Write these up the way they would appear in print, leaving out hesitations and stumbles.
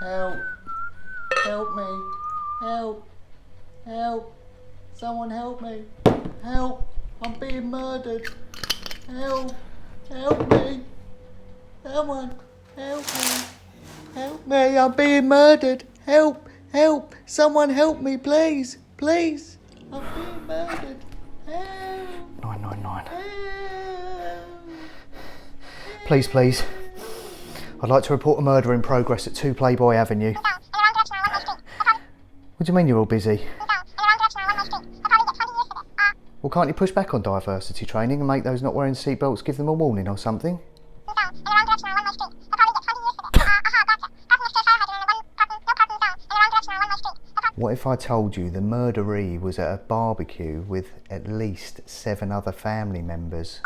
Help. Help me. Help. Help. Someone help me. Help. I'm being murdered. Help. Help me. Someone help me. Help me. I'm being murdered. Help. Help. Someone help me, please. Please. I'm being murdered. Help. 999. Help. Please, please. I'd like to report a murder in progress at 2 Playboy Avenue. What do you mean you're all busy? Well, can't you push back on diversity training and make those not wearing seatbelts give them a warning or something? What if I told you the murderee was at a barbecue with at least 7 other family members?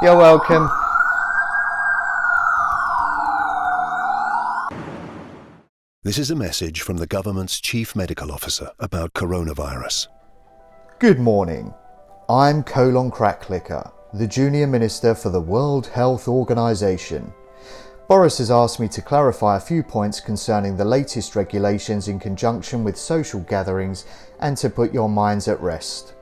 You're welcome. This is a message from the government's chief medical officer about coronavirus. Good morning. I'm Colon Cracklicker, the Junior Minister for the World Health Organization. Boris has asked me to clarify a few points concerning the latest regulations in conjunction with social gatherings and to put your minds at rest.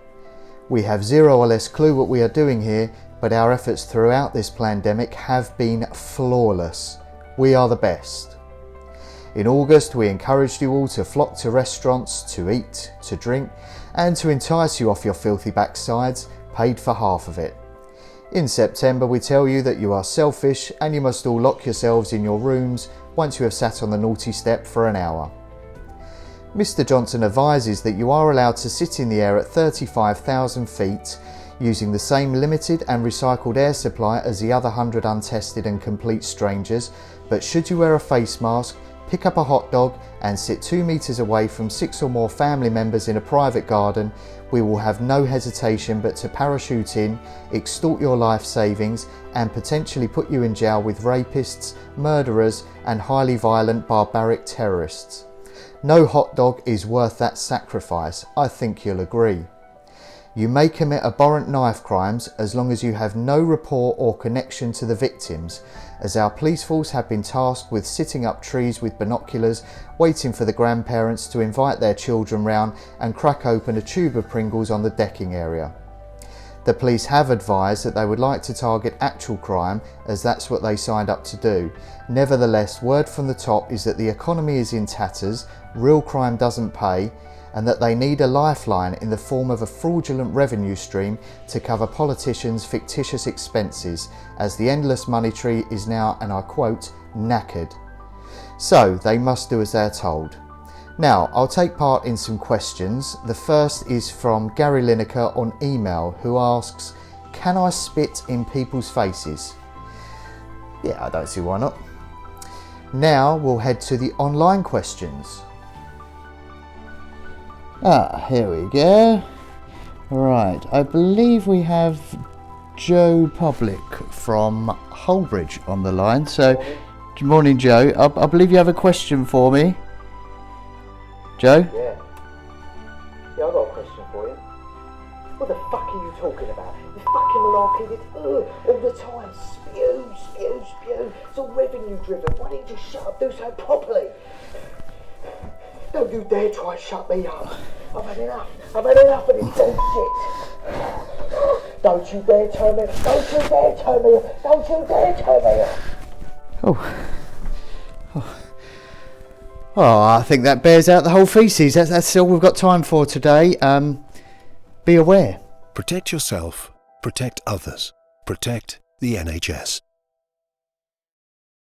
We have zero or less clue what we are doing here, but our efforts throughout this pandemic have been flawless. We are the best. In August, we encouraged you all to flock to restaurants, to eat, to drink, and to entice you off your filthy backsides, paid for half of it. In September, we tell you that you are selfish and you must all lock yourselves in your rooms once you have sat on the naughty step for an hour. Mr. Johnson advises that you are allowed to sit in the air at 35,000 feet, using the same limited and recycled air supply as the other 100 untested and complete strangers, but should you wear a face mask, pick up a hot dog and sit 2 metres away from 6 or more family members in a private garden, we will have no hesitation but to parachute in, extort your life savings and potentially put you in jail with rapists, murderers and highly violent barbaric terrorists. No hot dog is worth that sacrifice, I think you'll agree. You may commit abhorrent knife crimes as long as you have no rapport or connection to the victims, as our police force have been tasked with sitting up trees with binoculars, waiting for the grandparents to invite their children round and crack open a tube of Pringles on the decking area. The police have advised that they would like to target actual crime, as that's what they signed up to do. Nevertheless, word from the top is that the economy is in tatters, real crime doesn't pay, and that they need a lifeline in the form of a fraudulent revenue stream to cover politicians' fictitious expenses, as the endless money tree is now, and I quote, knackered. So they must do as they're told. Now, I'll take part in some questions. The first is from Gary Lineker on email, who asks, can I spit in people's faces? Yeah, I don't see why not. Now we'll head to the online questions. Here we go. Right, I believe we have Joe Public from Holbridge on the line. So, good morning, Joe. I believe you have a question for me. Joe? Yeah, I've got a question for you. What the fuck are you talking about? You fucking malarkey, it's all the time. Spew, spew, spew. It's all revenue driven. Why don't you just shut up, do so properly? Don't you dare try and shut me up. I've had enough. I've had enough of this bullshit. Don't you dare turn me off. Don't you dare turn me off. Don't you dare turn me off. Oh, I think that bears out the whole thesis. That's all we've got time for today. Be aware. Protect yourself, protect others, protect the NHS.